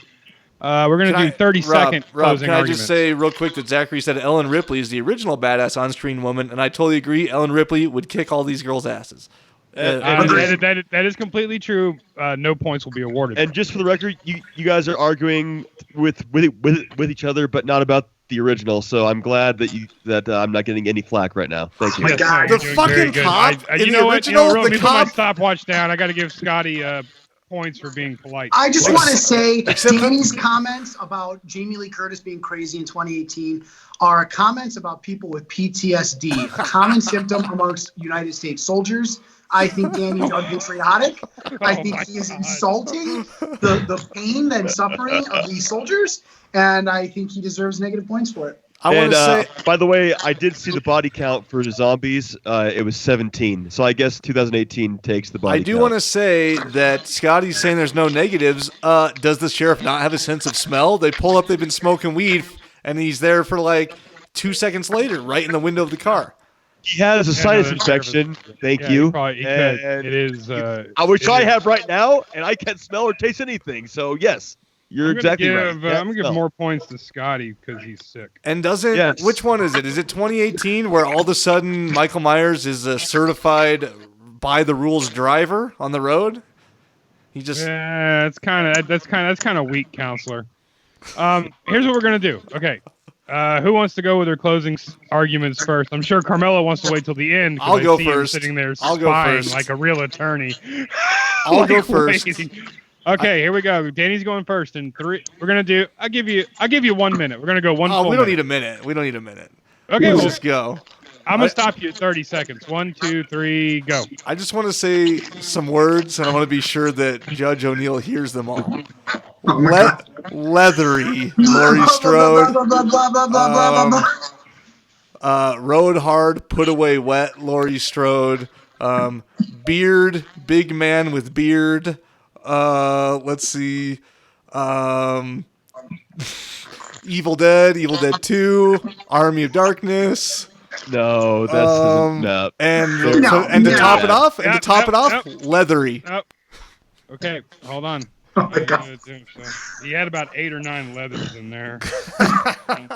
We're going to do 30-second closing arguments. Can I just say real quick that Zachary said Ellen Ripley is the original badass on-screen woman, and I totally agree. Ellen Ripley would kick all these girls' asses. That is completely true. No points will be awarded. And just for the record, you guys are arguing with each other, but not about the original. So I'm glad that I'm not getting any flack right now. Thank you. Oh my God. The fucking cop. You know what? Let me put my stopwatch down. I got to give Scotty points for being polite. I just want to say Danny's comments about Jamie Lee Curtis being crazy in 2018 are comments about people with PTSD, a common symptom amongst United States soldiers. I think Danny's unpatriotic. I think he is insulting the pain and suffering of these soldiers, and I think he deserves negative points for it. By the way, I did see the body count for the zombies. It was 17. So I guess 2018 takes the body count. I do want to say that Scotty's saying there's no negatives. Does the sheriff not have a sense of smell? They pull up, they've been smoking weed, and he's there for like 2 seconds later, right in the window of the car. He has a sinus that's infection. Thank Yeah, you. He could. And It is. which it I is- have right now, and I can't smell or taste anything. So yes, you're exactly right. I'm gonna give more points to Scotty because he's sick. And doesn't Yes. which one is it? Is it 2018 where all of a sudden Michael Myers is a certified by the rules driver on the road? He just Yeah, that's kind of weak, counselor. Here's what we're gonna do. Okay. Who wants to go with their closing arguments first? I'm sure Carmelo wants to wait till the end. 'Cause I'll I go see him first. sitting there I'll go spying first. like a real attorney. I'll go first. waiting. Okay, here we go. Danny's going first in 3. We're gonna do. I'll give you 1 minute. We're gonna go one. Oh, full we don't minute. need a minute. We don't need a minute. Okay, Let's well, just go. I'm gonna stop you at 30 seconds. 1, 2, 3, go. I just want to say some words, and I want to be sure that Judge O'Neill hears them all. Leathery, Laurie Strode. Rode hard, put away wet, Laurie Strode. Beard, big man with beard. Let's see. Evil Dead 2, Army of Darkness. No, that's no. And No, and to no. top it off, Yep. leathery. Nope. Okay, hold on. Oh my God. He had about 8 or 9 leathers in there. Okay,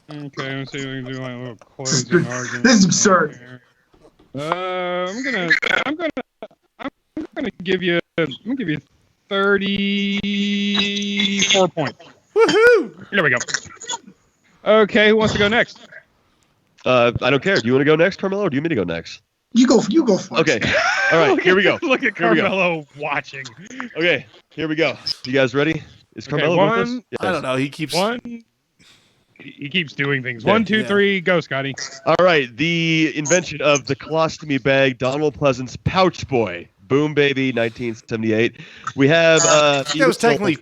let's see if we can do like a little closing argument. This is absurd. I'm gonna give you 34 points. Woohoo! Here we go. Okay, who wants to go next? I don't care. Do you want to go next, Carmelo, or do you want me to go next? You go first. Okay. All right. Here we go. Look at Here we go. Carmelo watching. Okay. Here we go. You guys ready? Is Okay, Carmelo with us? one- Yes. I don't know. He keeps. He keeps doing things. Yeah, 1, 2, yeah. 3, go, Scotty. All right. The invention of the colostomy bag, Donald Pleasant's Pouch Boy. Boom, baby, 1978. We have. That was technically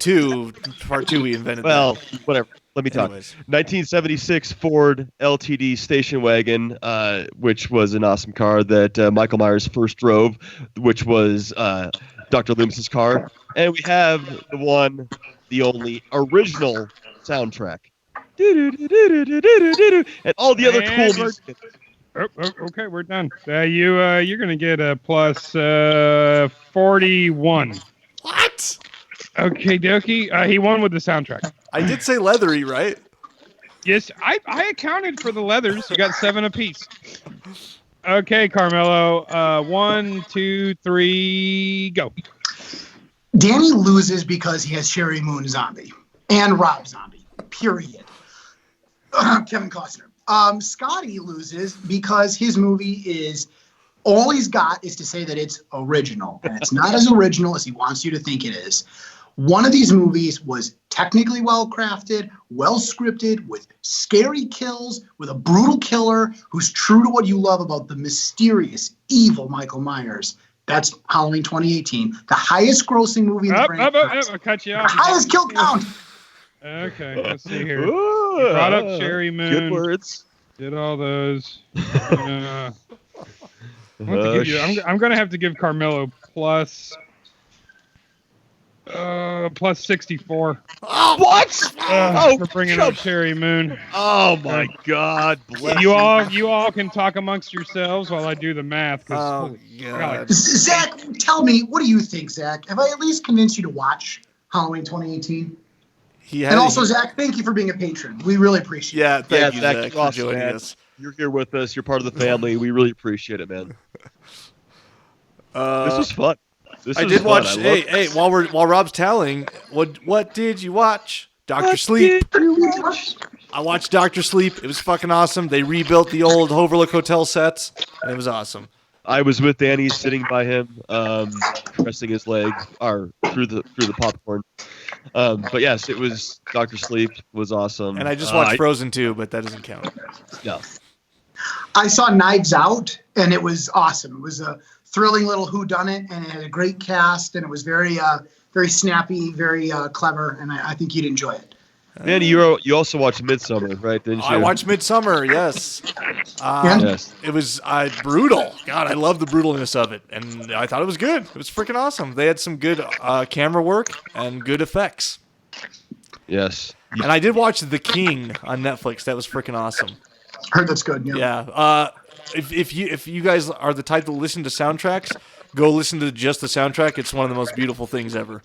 part 2 we invented. Well, that. whatever. Let me talk. Anyways. 1976 Ford LTD station wagon, which was an awesome car that Michael Myers first drove, which was Dr. Loomis's car. And we have the only original soundtrack. And all the other And cool music. Okay, we're done. You're gonna get a plus 41. What? Okay, dokie. He won with the soundtrack. I did say leathery, right? Yes, I accounted for the leathers. You got 7 apiece. Okay, Carmelo. 1, 2, 3, go. Danny loses because he has Sherry Moon Zombie and Rob Zombie. Period. Kevin Costner. Scotty loses because his movie is all he's got is to say that it's original, and it's not as original as he wants you to think it is. One of these movies was technically well crafted, well scripted, with scary kills, with a brutal killer who's true to what you love about the mysterious, evil Michael Myers. That's Halloween 2018, the highest grossing movie in the franchise. I'll cut you The off. highest kill count. Okay, let's see here. Ooh, You brought up Sherry Moon. Good words. Did all those. I'm gonna have to give Carmelo plus 64. What? For bringing up Sherry Moon. Oh my God! Bless You all can talk amongst yourselves while I do the math. Oh, God. Zach, tell me, what do you think, Zach? Have I at least convinced you to watch Halloween 2018? And also, Zach, thank you for being a patron. We really appreciate it. Yeah, thank you, Zach, Zach, you're for awesome, joining man. us. You're here with us. You're part of the family. We really appreciate it, man. This was fun. I did watch. Hey, while Rob's telling, what did you watch? Doctor Sleep. I watched Doctor Sleep. It was fucking awesome. They rebuilt the old Overlook Hotel sets, and it was awesome. I was with Danny, sitting by him, pressing his leg through the popcorn. But yes, it was Doctor Sleep was awesome. And I just watched Frozen 2, but that doesn't count. No. I saw Knives Out, and it was awesome. It was a thrilling little whodunit, and it had a great cast, and it was very snappy, very clever, and I think you'd enjoy it. Danny, you also watched Midsummer, right? Didn't you? I watched Midsummer, yes. Yes. It was brutal. God, I love the brutalness of it, and I thought it was good. It was freaking awesome. They had some good camera work and good effects. Yes. And I did watch The King on Netflix. That was freaking awesome. Heard that's good. Yeah. Yeah. if you guys are the type to listen to soundtracks, go listen to just the soundtrack. It's one of the most beautiful things ever.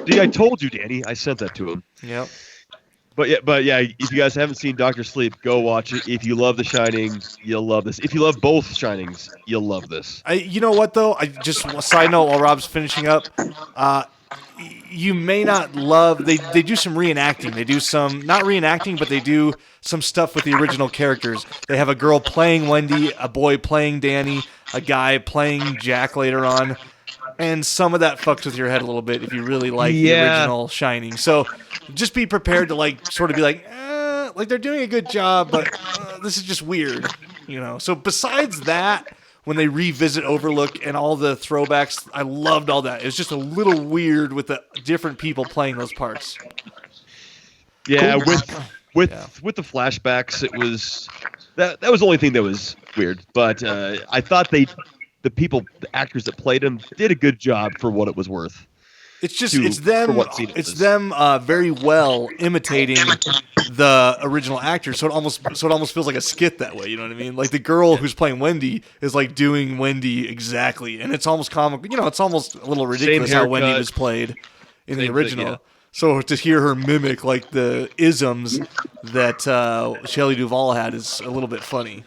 See, I told you, Danny. I sent that to him. Yep. But yeah, if you guys haven't seen Doctor Sleep, go watch it. If you love The Shining, you'll love this. If you love both Shinings, you'll love this. You know what though? I just a side note while Rob's finishing up. You may not love. They do some reenacting. They do some not reenacting, but they do some stuff with the original characters. They have a girl playing Wendy, a boy playing Danny, a guy playing Jack later on. And some of that fucks with your head a little bit if you really like the original Shining. So just be prepared to like sort of be like they're doing a good job, but this is just weird, you know. So besides that, when they revisit Overlook and all the throwbacks, I loved all that. It was just a little weird with the different people playing those parts. Yeah, with the flashbacks, it was that was the only thing that was weird. But I thought the actors that played him did a good job for what it was worth. It's just it's them very well imitating the original actors, so it almost feels like a skit that way. You know what I mean? Like the girl who's playing Wendy is like doing Wendy exactly, and it's almost comical. You know, it's almost a little ridiculous how Wendy was played in the original. Thing, yeah. So to hear her mimic like the isms that Shelley Duvall had is a little bit funny.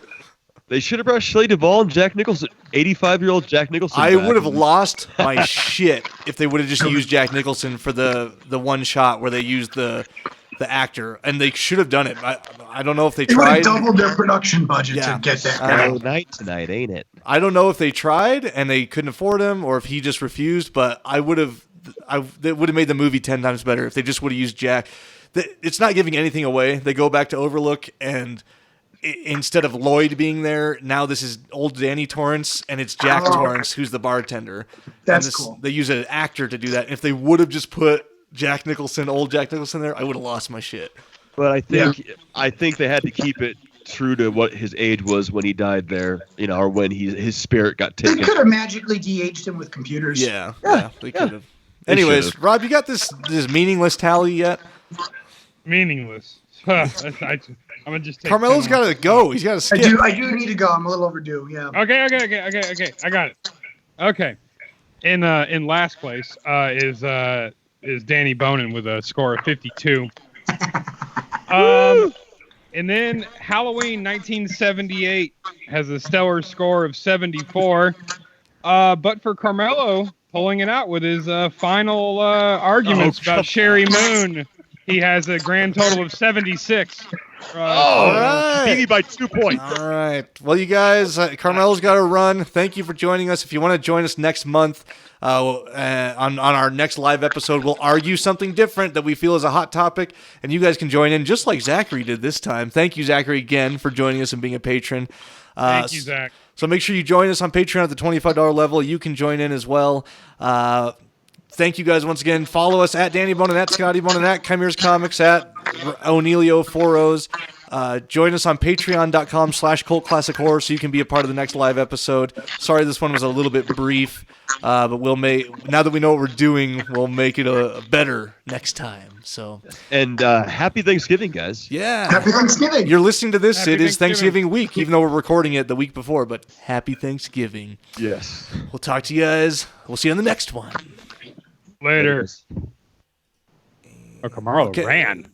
They should have brought Shelley Duvall and Jack Nicholson, 85-year-old Jack Nicholson. I would have lost my shit if they would have just used Jack Nicholson for the one shot where they used the actor, and they should have done it. I don't know if they tried. They doubled their production budget to get that guy. Night tonight, ain't it? I don't know if they tried and they couldn't afford him, or if he just refused. But it would have made the movie 10 times better if they just would have used Jack. It's not giving anything away. They go back to Overlook and. Instead of Lloyd being there, now this is old Danny Torrance, and it's Jack Torrance who's the bartender. That's cool. They use an actor to do that. If they would have just put old Jack Nicholson there, I would have lost my shit. But I think they had to keep it true to what his age was when he died there, you know, or when his spirit got taken. They could have magically de-aged him with computers. Yeah, they could have. Anyways, Rob, you got this meaningless tally yet? Meaningless. I'm gonna just take Carmelo's got to go. He's got to skip. I do need to go. I'm a little overdue. Yeah. Okay. I got it. Okay. In last place is Danny Bonin with a score of 52. And then Halloween 1978 has a stellar score of 74. But for Carmelo pulling it out with his final arguments about Sherry Moon, he has a grand total of 76. All right. Beat me by 2 points. All right. Well, you guys, Carmelo's got to run. Thank you for joining us. If you want to join us next month on our next live episode, we'll argue something different that we feel is a hot topic, and you guys can join in just like Zachary did this time. Thank you, Zachary, again for joining us and being a patron. Thank you, Zach. So make sure you join us on Patreon at the $25 level. You can join in as well. Thank you guys once again. Follow us at Danny Bonin, at Scotty Bonin, at Chimeras Comics, at O'Neilio 4O's. Join us on patreon.com/Cult Classic Horror so you can be a part of the next live episode. Sorry this one was a little bit brief, but now that we know what we're doing, we'll make it a better next time. So and happy Thanksgiving, guys. Yeah. Happy Thanksgiving. You're listening to this. Happy it is Thanksgiving week, even though we're recording it the week before, but happy Thanksgiving. Yes. We'll talk to you guys. We'll see you on the next one. Later. Oh, Carmelo ran.